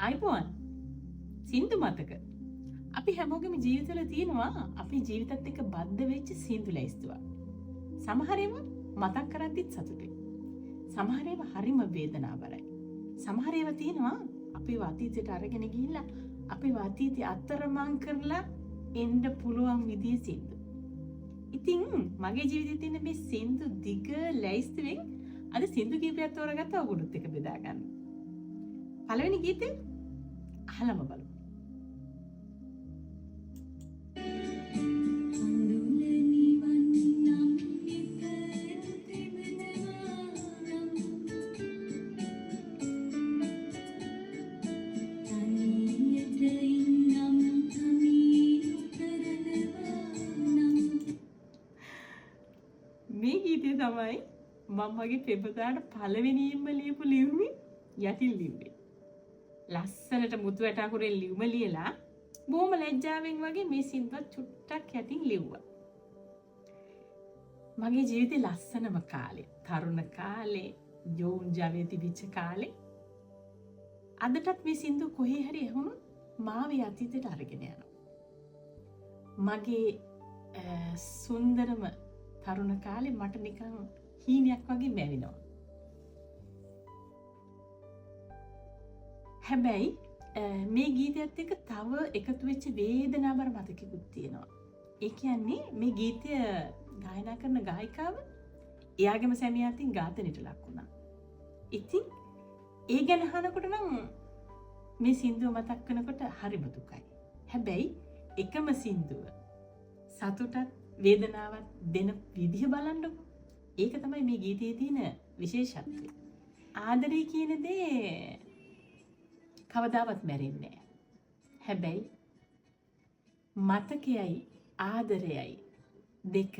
අයිබෝන් සින්දු මතක අපි හැමෝගෙම ජීවිතවල තියෙනවා අපේ ජීවිතත් එක්ක බද්ධ වෙච්ච සින්දු ලැයිස්තුවක්. සමහර ඒවා මතක් කරද්දිත් සතුටුයි. සමහර ඒවා හරිම වේදනාවරයි. සමහර ඒවා තියෙනවා අපේ අතීතයට අරගෙන ගිහිල්ලා අපේ අතීතය අතරමං කරලා එන්න පුළුවන් විදිහේ සින්දු. ඉතින් මගේ ජීවිතේ තියෙන මේ සින්දු දිග ලැයිස්තුවෙන් අද සින්දු කීපයක් තෝරගත්තා ඔයගොල්ලොත් එක්ක බෙදා ගන්න. පළවෙනි ගීතය අහලම බලමු. මේ ගීතය තමයි මම මගේ පෙබදාට පළවෙනියෙන්ම ලියපු ලියුමේ යටින් ලිව්වේ. ලස්සනට මුතු වැටකුරෙන් ලියුම ලියලා බොහොම ලැජ්ජාවෙන් වගේ මේ සින්දුවත් චුට්ටක් යටින් ලිව්වා. මගේ ජීවිතේ ලස්සනම කාලේ, තරුණ කාලේ, යෝන් ජවයේ තිබිච්ච කාලේ. අදටත් මේ සින්දු කොහේ හරි ඇහුණොත් මාව අතීතයට අරගෙන යනවා. මගේ සුන්දරම තරුණ කාලේ මට නිකන් හීනයක් වගේ මැවෙනවා. හැබැයි මේ ගීතයත් එක්ක තව එකතු වෙච්ච වේදනාවර මතකෙකුත් තියෙනවා. ඒ කියන්නේ මේ ගීතය ගායනා කරන ගායිකාව එයාගේම සැමියා අතින් ඝාතනයට ලක් වුණා. ඉතින් ඒ ගැන අහනකොට නම් මේ සින්දුව මතක් වෙනකොට හරිම දුකයි. හැබැයි එකම සින්දුව සතුටත් වේදනාවක් දෙන විදිහ බලන්නකො. ඒක තමයි මේ ගීතයේ තියෙන විශේෂත්වය. ආදරය කියන දේ කවදාවත් මැරෙන්නේ නැහැ. හැබැයි මතකයයි ආදරයයි දෙක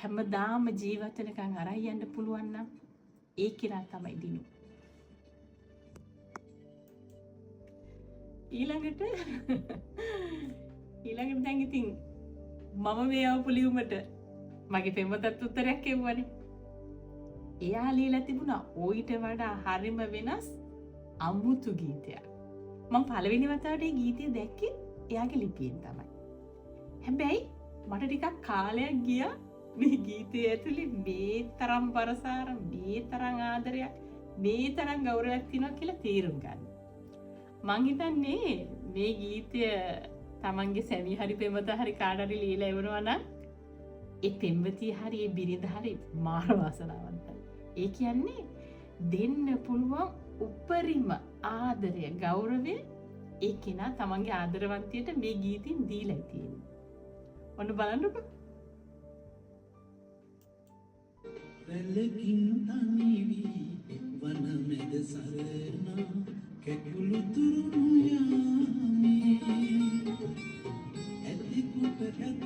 හැමදාම ජීවත් වෙනකන් අරන් යන්න පුළුවන් නම් ඒ කියලා තමයි දිනු. ඊළඟට දැන් ඉතින් මම මේ ආපු ලියුමට මගේ පෙම්වතත් උත්තරයක් එවුවනේ. එයා ලියලා තිබුණා ඔయిత වඩා හරිම වෙනස් අමුතු ගීතයක්. මම පළවෙනි වතාවට මේ ගීතය දැක්කේ එයාගේ ලිපියෙන් තමයි. හැබැයි මට ටිකක් කාලයක් ගියා මේ ගීතය ඇතුලේ මේ තරම් බරසාර, මේ තරම් ආදරයක්, මේ තරම් ගෞරවයක් තියෙනවා කියලා තේරුම් ගන්න. මං හිතන්නේ මේ ගීතය තමන්ගේ සැමි හරි පෙම්වත හරි කාට හරි ලියලා එවනවා නම් ඒ පෙම්වතිය හරි ඒ බිරිඳ හරි මාර වාසනාවන්තයි. ඒ කියන්නේ දෙන්න පුළුවන් උපරිම ආදරය, ගෞරවය ඒ කෙනා තමන්ගේ ආදරවන්තියට මේ ගීතෙන් දීලා තියෙනවා. ඔන්න බලන්නකො. රැළකින් තනිවි වනමෙද සරණා කැකුළු තුරුණු යාමේ ඇතිකුට ඇත්ද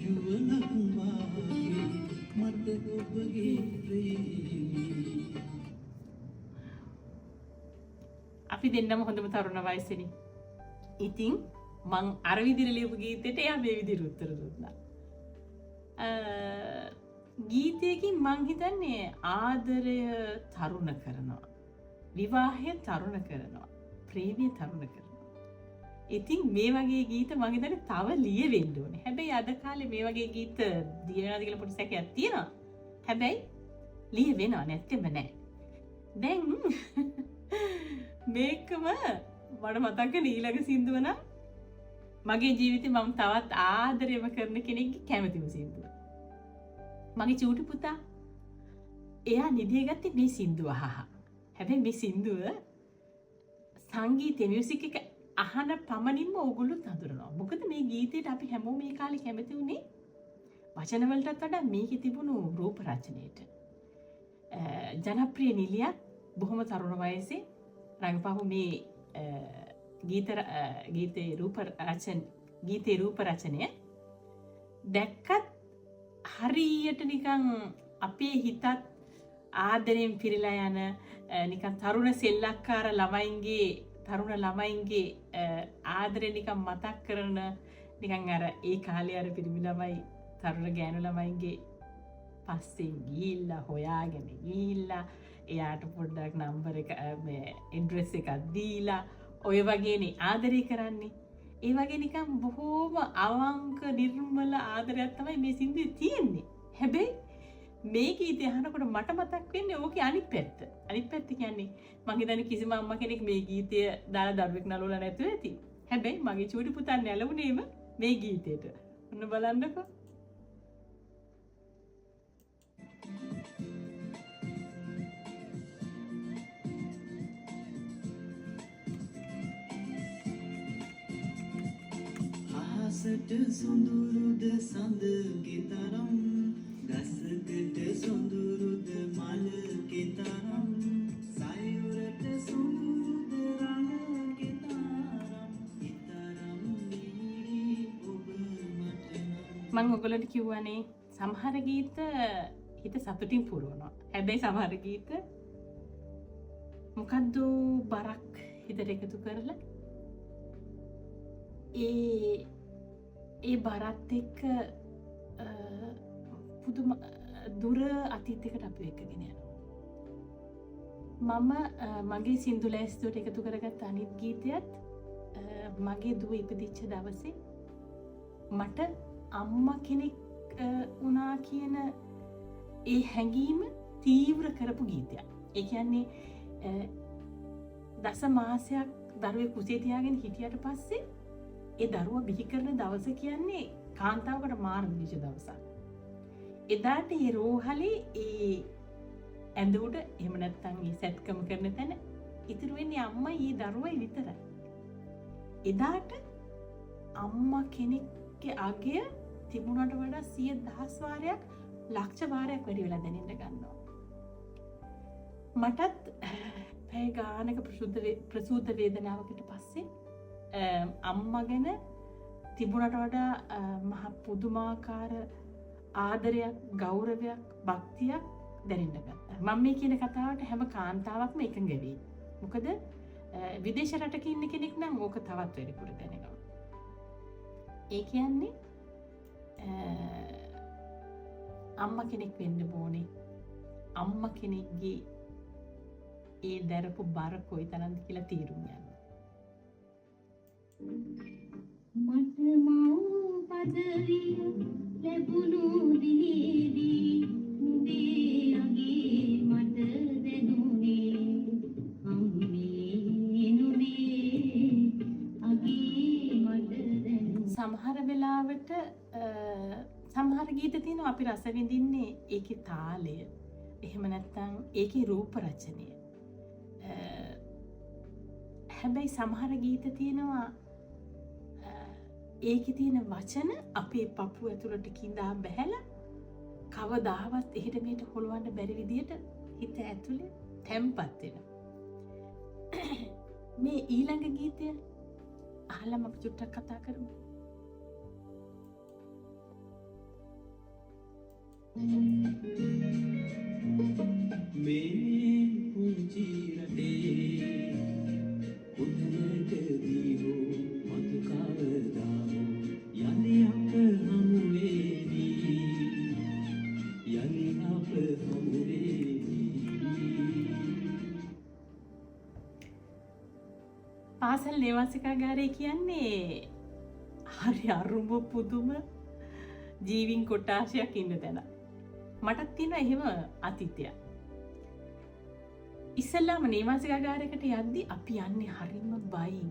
යුවනක් වාගේ මට ඔබගේ ප්‍රේමී. අපි දෙන්නම හොඳම තරුණ වයසේනේ. ඉතින් මං අර විදිහට ලියපු ගීතෙට එයා මේ විදිහට උත්තර දුන්නා. ගීතයකින් මං හිතන්නේ ආදරය තරුණ කරනවා, විවාහය තරුණ කරනවා, ප්‍රේමය තරුණ කරනවා. ඉතින් මේ වගේ ගීත මං හිතන්නේ තව ලියවෙන්න ඕනේ. හැබැයි අද කාලේ මේ වගේ ගීත දිනනවාද කියලා පොඩි සැකයක් තියෙනවා. හැබැයි ලියවෙනව නැත්තෙම නෑ. දැන් මේකම මට මතක් වෙන ඊළඟ සින්දුව නම් මගේ ජීවිතේ මම තවත් ආදරයම කරන කෙනෙක්ගේ කැමතිම සින්දුව. මගේ චූටි පුතා එයා නිදිය ගත්තේ මේ සින්දුව අහහා. හැබැයි මේ සින්දුව සංගීතය මියුසික් එක අහන පමණින්ම ඕගොල්ලොත් හඳුනනවා. මොකද මේ ගීතයට අපි හැමෝම මේ කාලේ කැමති උනේ වචන වලටත් වඩා මේකේ තිබුණු රූප රචනයට. ජනප්‍රිය නිලියක් බොහොම තරුණ වයසේ රංගපාපු මේ ගීතේ රූප රචනය දැක්කත් හරියට නිකන් අපේ හිතත් ආදරයෙන් පිරීලා යන නිකන් තරුණ සෙල්ලක්කාර තරුණ ළමයින්ගේ ආදරේ නිකන් මතක් කරන නිකන් අර ඒ කාලේ අර පිරිමි ළමයි තරුණ ගෑනු ළමයින්ගේ පස්සෙන් ගිහිල්ලා හොයාගෙන ගිහිල්ලා එයාට පොඩ්ඩක් නම්බර එක ඉන්ඩ්‍රෙස් එකක් දීලා ඔය වගේනේ ආදරය කරන්නේ. ඒ වගේ නිකම් බොහෝම අවංක නිර්මල ආදරයක් තමයි මේ සින්දුවේ තියෙන්නේ. හැබැයි මේ ගීතය අහනකොට මට මතක් වෙන්නේ ඕකේ අනිත් පැත්ත. අනිත් පැත්ත කියන්නේ මං හිතන්නේ කිසිම අම්මා කෙනෙක් මේ ගීතය දාලා දරුවෙක් නලවලා නැතුව ඇති. හැබැයි මගේ චූටි පුතා නැලුණේම මේ ගීතයට. ඔන්න බලන්නකෝ. අහසට සොඳුරුද සඳගේ තරම් ගසකට සොඳුරුද මලගේ තරම් සයුරට සොඳුරුද රණගේ තරම් ඊතරම් මිහිරි ඔබ මට නම්. මම ඔයගොල්ලන්ට කිව්වනේ සමහර ගීත හිත සතුටින් පුරවනවා. හැබැයි සමහර ගීත මොකද්ද බරක් හිතට එකතු කරලා ඒ බරත් එක්ක පුදුම දුර අතීතයකට අපි එක්කගෙන යනවා. මම මගේ සින්දු ලෑස්තුවට එකතු කරගත් අනිත් ගීතයත් මගේ දුව ඉපදිච්ච දවසේ මට අම්මා කෙනෙක් වුණා කියන ඒ හැඟීම තීව්‍ර කරපු ගීතයක්. ඒ කියන්නේ දස මාසයක් දරුවෙක් කුසේ තියාගෙන හිටියට පස්සේ ඒ දරුවා බිහි කරන දවස කියන්නේ කාන්තාවකට මාර විදිහට දවසක්. එදාට ඒ රෝහලේ ඒ ඇඳ උඩ එහෙම නැත්නම් ඒ සැත්කම කරන තැන ඉතුරු වෙන්නේ අම්මයි ඒ දරුවයි විතරයි. එදාට අම්මා කෙනෙක්ගේ අගය තිබුණාට වඩා 100,000 වාරයක් ලක්ෂ වාරයක් වැඩි වෙලා දැනෙන්න ගන්නවා. මටත් පැය ගානක ප්‍රසූත වේදනාවකට පස්සේ අම්මා ගැන තිබුණට වඩා මහ පුදුමාකාර ආදරයක්, ගෞරවයක්, භක්තියක් දැනෙන්න ගත්තා. මම මේ කියන කතාවට හැම කාන්තාවක්ම එකඟ වෙයි. මොකද විදේශ රටක ඉන්න කෙනෙක් නම් ඕක තවත් වැඩිපුර දැනෙනවා. ඒ කියන්නේ අම්මා කෙනෙක් වෙන්න ඕනේ. අම්මා කෙනෙක්ගේ ඒ දරපු බර කොයිතරම්ද කියලා තීරුම් ගන්න. මට මව් පදවිය ලැබුණු දිනේදී නුඹේ අගේ මට දැනුනේ අම්මේ නුඹේ අගේ මට දැනුනේ. සමහර වෙලාවට සමහර ගීත තියෙනවා අපි රස විඳින්නේ ඒකේ තාලය. එහෙම නැත්නම් ඒකේ රූප රචනය. හැබැයි සමහර ගීත තියෙනවා ඒකේ තියෙන වචන අපේ පපුව ඇතුළට කිඳා බැහැලා කවදාවත් එහෙට මෙහෙට හොලවන්න බැරි විදියට හිත ඇතුලේ තැම්පත් වෙනවා. මේ ඊළඟ ගීතය අහලම අපි චුට්ටක් කතා කරමු. මේ පුංචි රටේ උතුරටදී හෝ මතු කවදා හෝ යලි අප හමු වේවි යලි අප හමු වේවි. පාසල් නේවාසිකාගාරය කියන්නේ හරි අරුම පුදුම ජීවින් කොටාශයක් ඉන්න තැන. මටත් තියෙනවා එහෙම අතීතයක්. ඉස්සෙල්ලාම නේවාසිකාගාරයකට යද්දි අපි යන්නේ හරිම බයින්,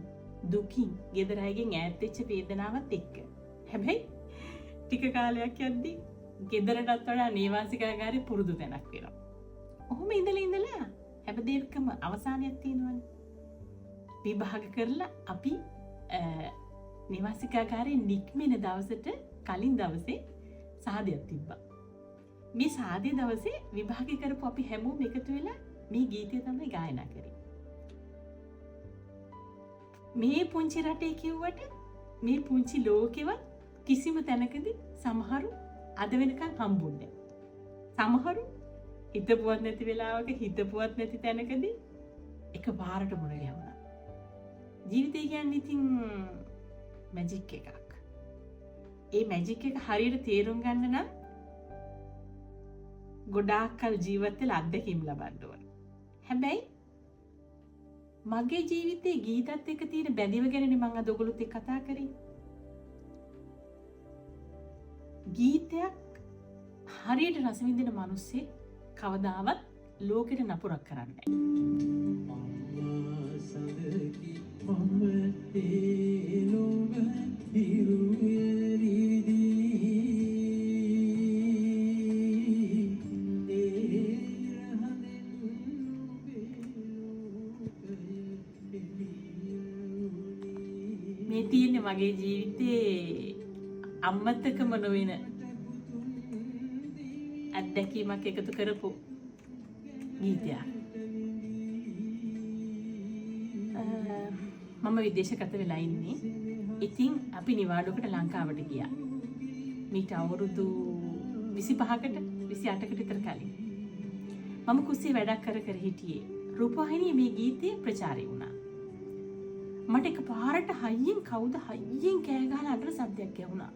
දුකින්, ගෙදර අයගෙන් ඈත් වෙච්ච වේදනාවත් එක්ක. හැබැයි ටික කාලයක් යද්දි ගෙදරටත් වඩා නේවාසිකාගාරේ පුරුදු තැනක් වෙනවා. ඔහොම ඉඳලා හැබදේකම අවසානයක් තියෙනවනේ. විභාග කරලා අපි නේවාසිකාගාරේ නික්මෙන දවසට කලින් දවසේ සාදයක් තිබ්බා. මේ සාදේ දවසේ විභාග කරපු අපි හැමෝම එකතු වෙලා මේ ගීතය තමයි ගායනා කරේ. මේ පුංචි රටේ කිව්වට මේ පුංචි ලෝකෙවත් කිසිම තැනකදී සමහරු අද වෙනකන් හම්බුන්නේ නැහැ. සමහරු හිතපුවත් නැති වෙලාවක හිතපුවත් නැති තැනකදී එකපාරට මුණ ගැහුණා. ජීවිතය කියන්නේ ඉතින් මැජික් එකක්. ඒ මැජික් එක හරියට තේරුම් ගන්න නම් ගොඩාක් කල් ජීවත් වෙලා අත්දැකීම් ලබන්න ඕන. හැබැයි මගේ ජීවිතේ ගීතත් එක්ක තියෙන බැඳීම ගැනනේ මම අද ඔයගොල්ලොත් එක්ක කතා කරේ. ගීතයක් හරියට රස විඳින මිනිස්සේ කවදාවත් ලෝකෙට නපුරක් කරන්නේ අම්මා සඳකි මම ඒ ලොව හිරුවේරිදී මේ තියෙන්නේ මගේ ජීවිතේ අමතකම නොවන අත්දැකීමක් එකතු කරපු ගීතයක්. මම විදේශගත වෙලා ඉන්නේ. ඉතින් අපි නිවාඩුවකට ලංකාවට ගියා. මීට අවුරුදු 25කට 28කට විතර කලින්. මම කුස්සියේ වැඩක් කර හිටියේ. රූපවාහිනියේ මේ ගීතය ප්‍රචාරය වුණා. මට එකපාරට හයියෙන් කවුද හයියෙන් කෑ ගහලා අඬන සද්දයක් ඇහුණා.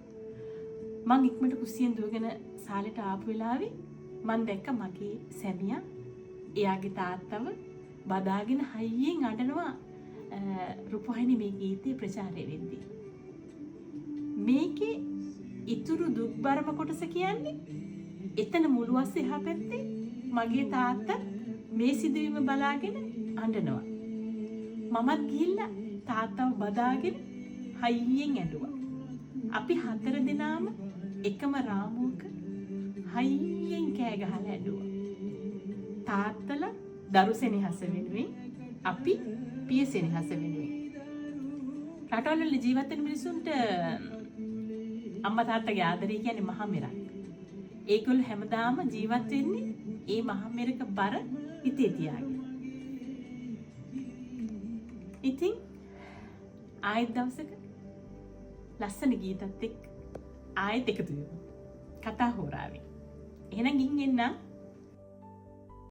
මං ඉක්මනට කුස්සියෙන් දුවගෙන සාලෙට ආපු වෙලාවේ මං දැක්ක මගේ සැමියා එයාගේ තාත්තව බදාගෙන හයියෙන් අඬනවා රූපවාහිනියේ මේ ගීතේ ප්‍රචාරය වෙද්දී. මේකේ ඉතුරු දුක්බරම කොටස කියන්නේ එතන මුළුවස් එහා පැත්තේ මගේ තාත්තා මේ සිදුවීම බලාගෙන අඬනවා. මමත් ගිහිල්ලා තාත්තව බදාගෙන හයියෙන් ඇඬුවා. අපි 4 දෙනාම එකම රාමුවක හයියෙන් කෑ ගහලා ඇඬුවා. තාත්තලා දරු සෙනෙහස වෙනුවෙන් අපි පිය සෙනෙහස වෙනුවෙන්. රටවල ජීවත් වෙන මිනිසුන්ට අම්මා තාත්තගේ ආදරය කියන්නේ මහා මෙරක්. ඒගොල්ලෝ හැමදාම ජීවත් වෙන්නේ ඒ මහා මෙරක බර හිතේ තියාගෙන. ඉතින් ආයෙත් දවසක ලස්සන ගීතත් එක්ක ආයෙත් එකතු වෙමු. කතා හොරාවේ. එහෙනම් ගිහින් එන්න